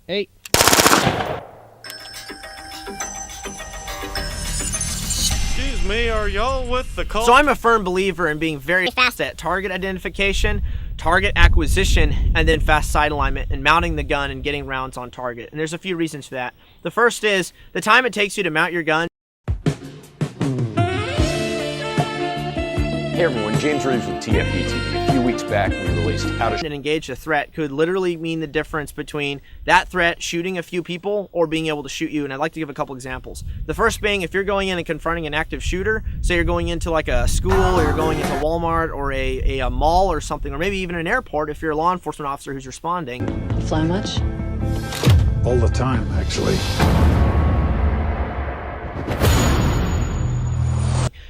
8. Excuse me, are y'all with the call? So I'm a firm believer in being very fast at target identification, target acquisition, and then fast sight alignment and mounting the gun and getting rounds on target. And there's a few reasons for that. The first is the time it takes you to mount your gun. Hey everyone, James Reeves with TFE. A few weeks back we released How to Engage a threat could literally mean the difference between that threat shooting a few people or being able to shoot you. And I'd like to give a couple examples. The first being, if you're going in and confronting an active shooter, say you're going into like a school or you're going into Walmart or a mall or something, or maybe even an airport if you're a law enforcement officer who's responding. You fly much? All the time, actually.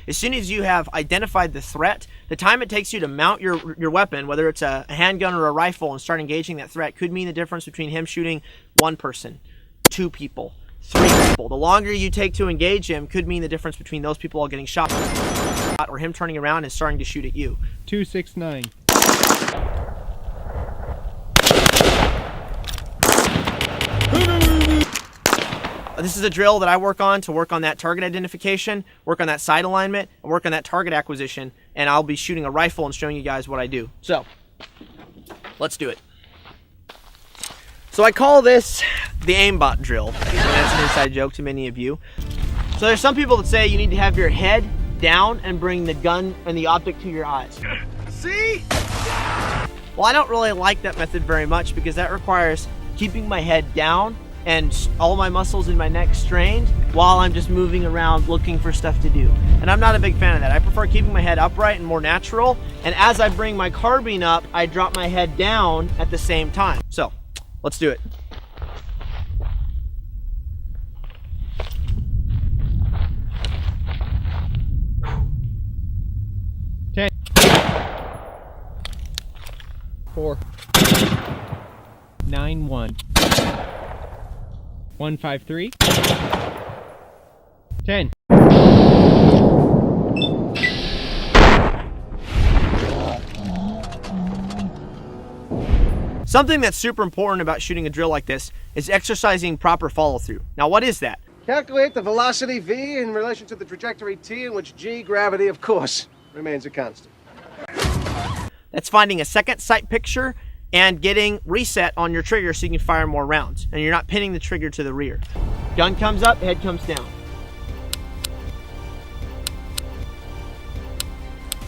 As soon as you have identified the threat, the time it takes you to mount your weapon, whether it's a handgun or a rifle, and start engaging that threat could mean the difference between him shooting one person, 2 people, 3 people. The longer you take to engage him could mean the difference between those people all getting shot or him turning around and starting to shoot at you. 269. This is a drill that I work on to work on that target identification, work on that sight alignment, and work on that target acquisition, and I'll be shooting a rifle and showing you guys what I do. So, let's do it. So I call this the aimbot drill. That's an inside joke to many of you. So there's some people that say you need to have your head down and bring the gun and the optic to your eyes. See? Well, I don't really like that method very much because that requires keeping my head down and all my muscles in my neck strained while I'm just moving around looking for stuff to do. And I'm not a big fan of that. I prefer keeping my head upright and more natural. And as I bring my carbine up, I drop my head down at the same time. So, let's do it. Ten. 4. 9 1. 153. 10. Something that's super important about shooting a drill like this is exercising proper follow-through. Now, what is that? Calculate the velocity v in relation to the trajectory t, in which g, gravity, of course, remains a constant. That's finding a second sight picture and getting reset on your trigger so you can fire more rounds. And you're not pinning the trigger to the rear. Gun comes up, head comes down.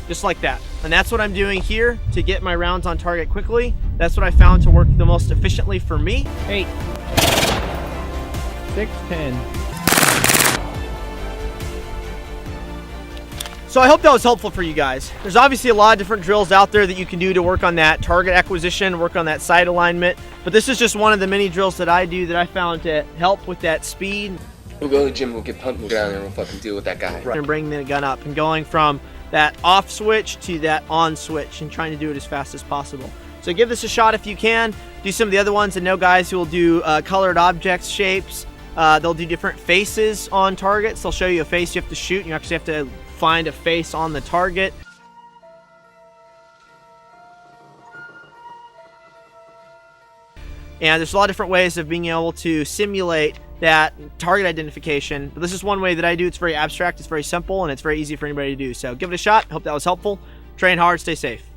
Just like that. And that's what I'm doing here to get my rounds on target quickly. That's what I found to work the most efficiently for me. 8. 6, 10. So I hope that was helpful for you guys. There's obviously a lot of different drills out there that you can do to work on that target acquisition, work on that sight alignment, but this is just one of the many drills that I do that I found to help with that speed. We'll go to the gym, we'll get pumped, we'll get down there, and we'll fucking deal with that guy. And bringing the gun up and going from that off switch to that on switch and trying to do it as fast as possible. So give this a shot if you can. Do some of the other ones. I know guys who will do colored objects, shapes. They'll do different faces on targets. They'll show you a face you have to shoot, and you actually have to find a face on the target. And there's a lot of different ways of being able to simulate that target identification. But this is one way that I do. It's very abstract, it's very simple, and it's very easy for anybody to do. So give it a shot. Hope that was helpful. Train hard, stay safe.